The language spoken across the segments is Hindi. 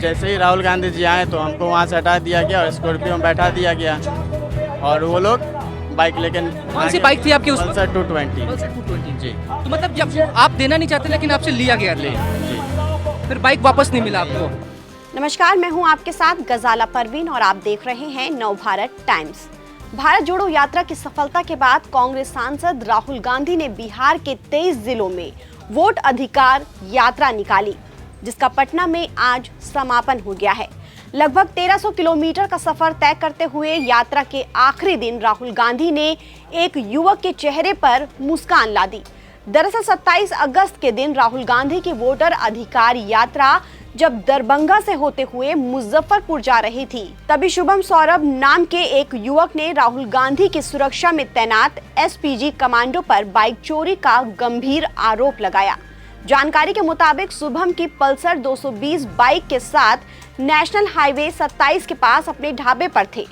जैसे ही राहुल गांधी जी आए तो हमको वहाँ से हटा दिया गया और स्कॉर्पियो में बैठा दिया गया और वो लोग बाइक लेकिन कौन सी बाइक थी आपकी? उस पल्सर 220 पल्सर 220 जी तो मतलब जब आप देना नहीं चाहते लेकिन आपसे लिया गया जी था, फिर बाइक वापस नहीं मिला आपको? नमस्कार, मैं हूं आपके साथ गजाला परवीन और आप देख रहे हैं नवभारत टाइम्स। भारत जोड़ो यात्रा की सफलता के बाद कांग्रेस सांसद राहुल गांधी ने बिहार के 23 जिलों में वोट अधिकार यात्रा निकाली, जिसका पटना में आज समापन हो गया है। लगभग 1300 किलोमीटर का सफर तय करते हुए यात्रा के आखिरी दिन राहुल गांधी ने एक युवक के चेहरे पर मुस्कान ला दी। दरअसल 27 अगस्त के दिन राहुल गांधी की वोटर अधिकार यात्रा जब दरभंगा से होते हुए मुजफ्फरपुर जा रही थी, तभी शुभम सौरभ नाम के एक युवक ने राहुल गांधी की सुरक्षा में तैनात एसपीजी कमांडो पर बाइक चोरी का गंभीर आरोप लगाया। जानकारी के मुताबिक शुभम की पल्सर 220 बाइक के साथ नेशनल हाईवे 27 के पास अपने ढाबे पर थे।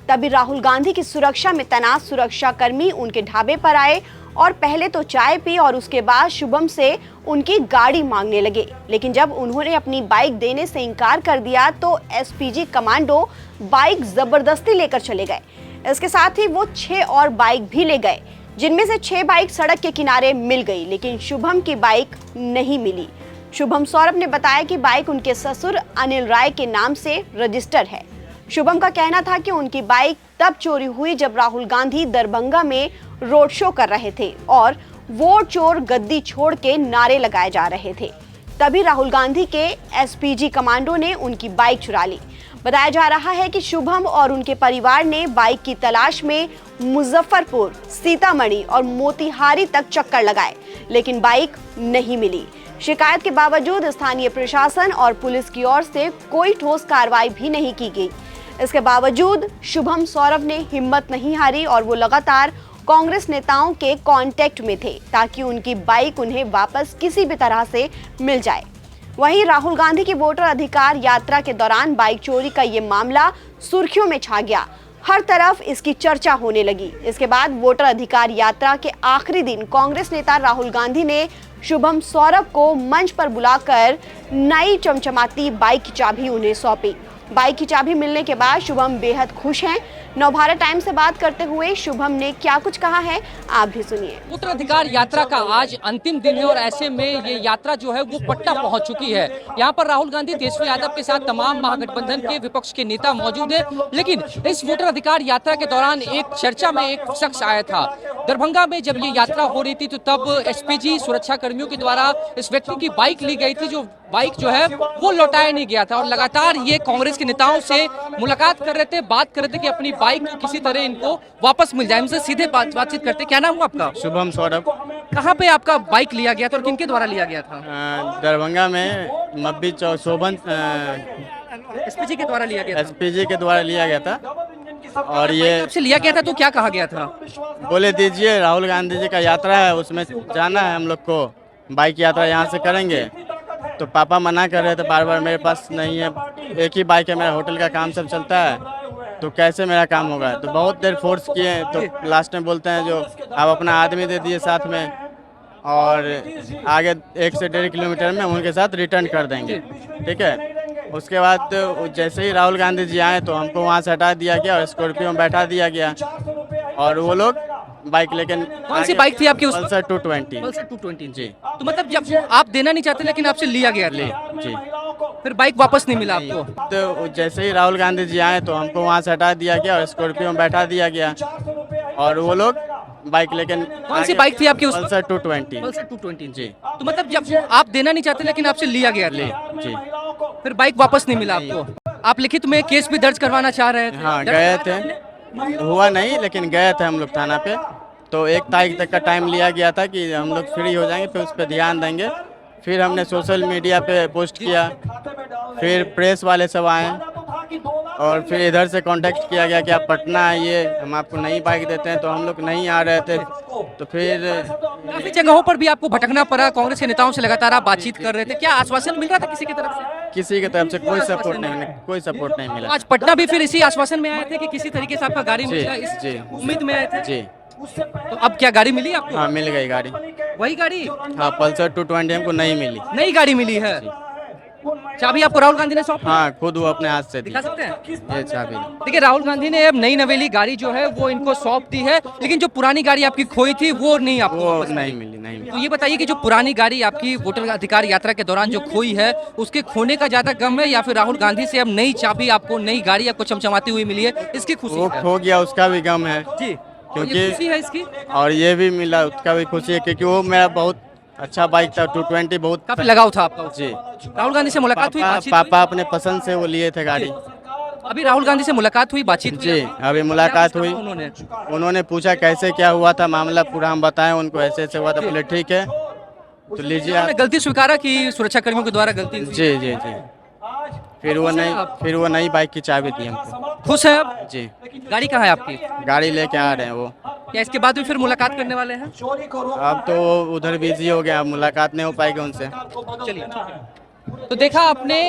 तभी राहुल गांधी की सुरक्षा में तैनात सुरक्षा कर्मी उनके ढाबे पर आए और पहले तो चाय पी और उसके बाद शुभम से उनकी गाड़ी मांगने लगे। लेकिन जब उन्होंने अपनी बाइक देने से इनकार कर दिया तो एसपीजी कमांडो बाइक जबरदस्ती लेकर चले गए। इसके साथ ही वो 6 और बाइक भी ले गए, जिनमें से 6 बाइक सड़क के किनारे मिल गई, लेकिन शुभम की बाइक नहीं मिली। शुभम सौरभ ने बताया कि बाइक उनके ससुर अनिल राय के नाम से रजिस्टर है। शुभम का कहना था कि उनकी बाइक तब चोरी हुई जब राहुल गांधी दरभंगा में रोड शो कर रहे थे और वोट चोर गद्दी छोड़ के नारे लगाए जा रहे थे। तभी राहुल गांधी के एसपीजी कमांडो ने उनकी बाइक चुरा ली। बताया जा रहा है कि शुभम और उनके परिवार ने बाइक की तलाश में मुजफ्फरपुर, सीतामढ़ी और मोतिहारी तक चक्कर लगाए, लेकिन बाइक नहीं मिली। शिकायत के बावजूद स्थानीय प्रशासन और पुलिस की ओर से कोई ठोस कार्रवाई भी नहीं की गई। इसके बावजूद शुभम सौरभ ने हिम्मत नहीं हारी और वो लगातार कांग्रेस नेताओं के कांटेक्ट में थे ताकि उनकी बाइक उन्हें वापस किसी भी तरह से मिल जाए। वहीं राहुल गांधी की वोटर अधिकार यात्रा के दौरान बाइक चोरी का ये मामला सुर्खियों में छा गया। हर तरफ इसकी चर्चा होने लगी। इसके बाद वोटर अधिकार यात्रा के आखिरी दिन कांग्रेस नेता राहुल गांधी ने शुभम सौरभ को मंच पर बुलाकर नई चमचमाती बाइक की चाबी उन्हें सौंपी। बाइक की चाबी मिलने के बाद शुभम बेहद खुश हैं। नवभारत टाइम्स से बात करते हुए शुभम ने क्या कुछ कहा है, आप भी सुनिए। वोटर अधिकार यात्रा का आज अंतिम दिन है और ऐसे में ये यात्रा जो है वो पटना पहुंच चुकी है। यहाँ पर राहुल गांधी, तेजस्वी यादव के साथ तमाम महागठबंधन के विपक्ष के नेता मौजूद है। लेकिन इस वोटर अधिकार यात्रा के दौरान एक चर्चा में एक शख्स आया था। दरभंगा में जब ये यात्रा हो रही थी तो तब एसपीजी सुरक्षा कर्मियों के द्वारा इस व्यक्ति की बाइक ली गई थी, जो बाइक जो है वो लौटाया नहीं गया था। और लगातार ये कांग्रेस के नेताओं से मुलाकात कर रहे थे, बात कर रहे थे कि अपनी बाइक किसी तरह इनको वापस मिल जाए। इनसे सीधे बातचीत करते। क्या नाम हुआ आपका? शुभम सौरभ। कहाँ पे आपका बाइक लिया गया था और किनके द्वारा लिया गया था? दरभंगा में मब्बी चौक शोभन एसपीजी के द्वारा लिया गया था। एसपीजी के द्वारा लिया गया था और ये आपसे लिया गया था तो क्या कहा गया था? बोले दीजिए राहुल गांधी जी का यात्रा है, उसमें जाना है हम लोग को, बाइक यात्रा यहाँ से करेंगे। तो पापा मना कर रहे थे बार बार, मेरे पास नहीं है, एक ही बाइक है, मेरा होटल का काम सब चलता है, तो कैसे मेरा काम होगा। तो बहुत देर फोर्स किए तो लास्ट में बोलते हैं जो आप अपना आदमी दे दिए साथ में और आगे 1 से 1.5 किलोमीटर में उनके साथ रिटर्न कर देंगे, ठीक है। उसके बाद जैसे ही राहुल गांधी जी आए तो हमको वहाँ से हटा दिया गया और स्कॉर्पियो में बैठा दिया गया और वो लोग बाइक लेकिन कौन सी बाइक थी आपकी? उस पल्सर 220 पल्सर 220 जी तो मतलब जब आप देना नहीं चाहते लेकिन आपसे लिया गया था, जी फिर बाइक वापस नहीं मिला आपको? तो जैसे ही राहुल गांधी जी आए तो हमको वहाँ से हटा दिया गया और स्कॉर्पियो में बैठा दिया गया और वो लोग बाइक लेकिन कौन सी बाइक थी आपकी? पल्सर 220 पल्सर 220 जी तो मतलब जब आप देना नहीं चाहते लेकिन आपसे लिया गया था, जी फिर बाइक वापस नहीं मिला आपको? आप लिखित में केस भी दर्ज करवाना चाह रहे थे? हाँ गए थे, हुआ नहीं लेकिन गए थे हम लोग थाना पे। तो 1 तारीख तक का टाइम लिया गया था कि हम लोग फ्री हो जाएंगे, फिर उस पर ध्यान देंगे। फिर हमने सोशल मीडिया पे पोस्ट किया, फिर प्रेस वाले सब आए और फिर इधर से कांटेक्ट किया गया कि आप पटना आइए, हम आपको नई बाइक देते हैं। तो हम लोग नहीं आ रहे थे, तो फिर काफी जगहों पर भी आपको भटकना पड़ा। कांग्रेस के नेताओं से लगातार आप बातचीत कर रहे थे, क्या आश्वासन मिल रहा था किसी की तरफ से? किसी की तरफ से कोई सपोर्ट नहीं मिला। आज पटना भी फिर इसी आश्वासन में आए थे कि किसी तरीके से आपका गाड़ी मिलेगा, इस जी। उम्मीद में आए थे? जी तो अब क्या गाड़ी मिली आपको? हाँ मिल गई गाड़ी। वही गाड़ी? हाँ पल्सर 220 हमको नहीं मिली। नई गाड़ी मिली है। चाबी आपको राहुल गांधी ने सौंप दी? हाँ, खुद वो अपने हाथ से दी दिखा सकते हैं? ये चाबी। देखिए राहुल गांधी ने अब नई नवेली गाड़ी जो है वो इनको सौंप दी है, लेकिन जो पुरानी गाड़ी आपकी खोई थी वो नहीं आपको वो वापस मिली। नहीं मिली, नहीं मिली। तो ये बताइए कि जो पुरानी गाड़ी आपकी वोटर अधिकार यात्रा के दौरान जो खोई है उसके खोने का ज्यादा गम है या फिर राहुल गांधी से अब नई चाबी आपको, नई गाड़ी आपको चमचमाती हुई मिली है, इसकी खुशी वो है? खो गया उसका भी गम है, जी, क्योंकि ये खुशी है इसकी? और ये भी मिला उसका भी खुशी है, क्योंकि वो मेरा बहुत अच्छा बाइक था 220, बहुत काफी लगाव था आपका उससे। जी। राहुल गांधी से मुलाकात हुई, पापा बातचीत हुई? पापा अपने पसंद से वो लिए थे गाड़ी। अभी राहुल गांधी से मुलाकात हुई, बातचीत हुई जी, आपकी? अभी मुलाकात क्या हुई। पूछा उन्होंने? उन्होंने पूछा कैसे क्या हुआ था मामला, पूरा हम बताएं उनको, ऐसे ऐसे हुआ था। बोले ठीक है तो लीजिए उन्होंने आप। गलती स्वीकारा कि सुरक्षा कर्मियों के द्वारा गलती हुई? जी जी जी। फिर वो नई बाइक की चाबी दी हमको। खुश है अब? जी, गाड़ी कहाँ है आपकी? गाड़ी लेके आ रहे हैं वो। क्या इसके बाद भी फिर मुलाकात करने वाले हैं? अब तो वो उधर बिजी हो गया, अब मुलाकात नहीं हो पाएगी उनसे। चलिए, तो देखा आपने,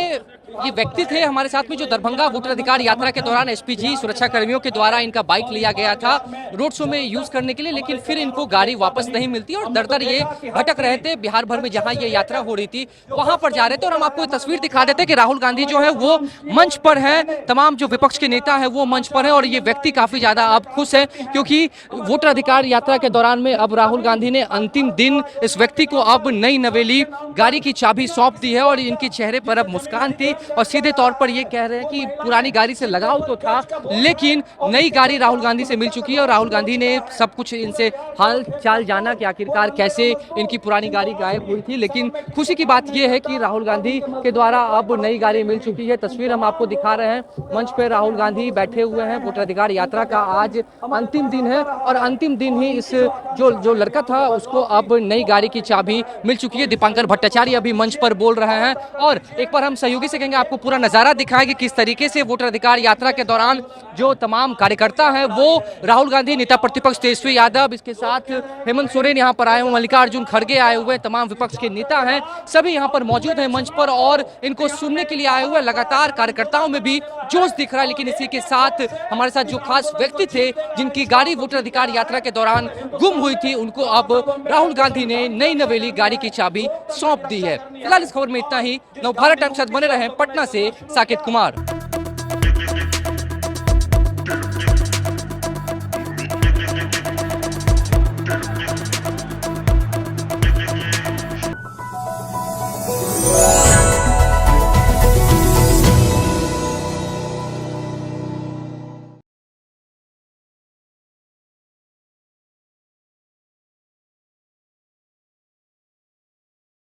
ये व्यक्ति थे हमारे साथ में जो दरभंगा वोटर अधिकार यात्रा के दौरान एसपीजी सुरक्षा कर्मियों के द्वारा इनका बाइक लिया गया था रोड शो में यूज करने के लिए, लेकिन फिर इनको गाड़ी वापस नहीं मिलती और दर दर ये भटक रहे थे। बिहार भर में जहां ये यात्रा हो रही थी वहां पर जा रहे थे और हम आपको तस्वीर दिखा देते कि राहुल गांधी जो है वो मंच पर है, तमाम जो विपक्ष के नेता है वो मंच पर है और ये व्यक्ति काफी ज्यादा अब खुश है क्योंकि वोटर अधिकार यात्रा के दौरान में अब राहुल गांधी ने अंतिम दिन इस व्यक्ति को अब नई नवेली गाड़ी की चाबी सौंप दी है और इनके चेहरे पर अब मुस्कान थी और सीधे तौर पर ये कह रहे हैं कि पुरानी गाड़ी से लगाव तो था लेकिन नई गाड़ी राहुल गांधी से मिल चुकी है और राहुल गांधी ने सब कुछ इनसे हाल चाल जाना कि आखिरकार कैसे इनकी पुरानी गाड़ी गायब हुई थी। लेकिन खुशी की बात यह है कि राहुल गांधी के द्वारा अब नई गाड़ी मिल चुकी है। तस्वीर हम आपको दिखा रहे हैं, मंच पर राहुल गांधी बैठे हुए हैं। वोटर अधिकार यात्रा का आज अंतिम दिन है और अंतिम दिन ही इस जो लड़का था उसको अब नई गाड़ी की चाबी मिल चुकी है। दीपांकर भट्टाचार्य अभी मंच पर बोल रहे हैं और एक बार हम सहयोगी से कहेंगे आपको पूरा नजारा दिखाएं कि किस तरीके से वोटर अधिकार यात्रा के दौरान जो तमाम कार्यकर्ता हैं वो राहुल गांधी, नेता प्रतिपक्ष तेजस्वी यादव, इसके साथ हेमंत सोरेन यहाँ पर आए हुए, मल्लिकार्जुन खड़गे आए हुए, तमाम विपक्ष के नेता हैं, सभी यहाँ पर मौजूद हैं मंच पर और इनको सुनने के लिए आए हुए। लगातार कार्यकर्ताओं में भी जोश दिख रहा है, लेकिन इसी के साथ हमारे साथ जो खास व्यक्ति थे जिनकी गाड़ी वोटर अधिकार यात्रा के दौरान गुम हुई थी उनको अब राहुल गांधी ने नई नवेली गाड़ी की चाबी सौंप दी है। फिलहाल इस खबर में इतना ही। नवभारत टाइम्स के साथ बने रहे पटना से साकेत कुमार।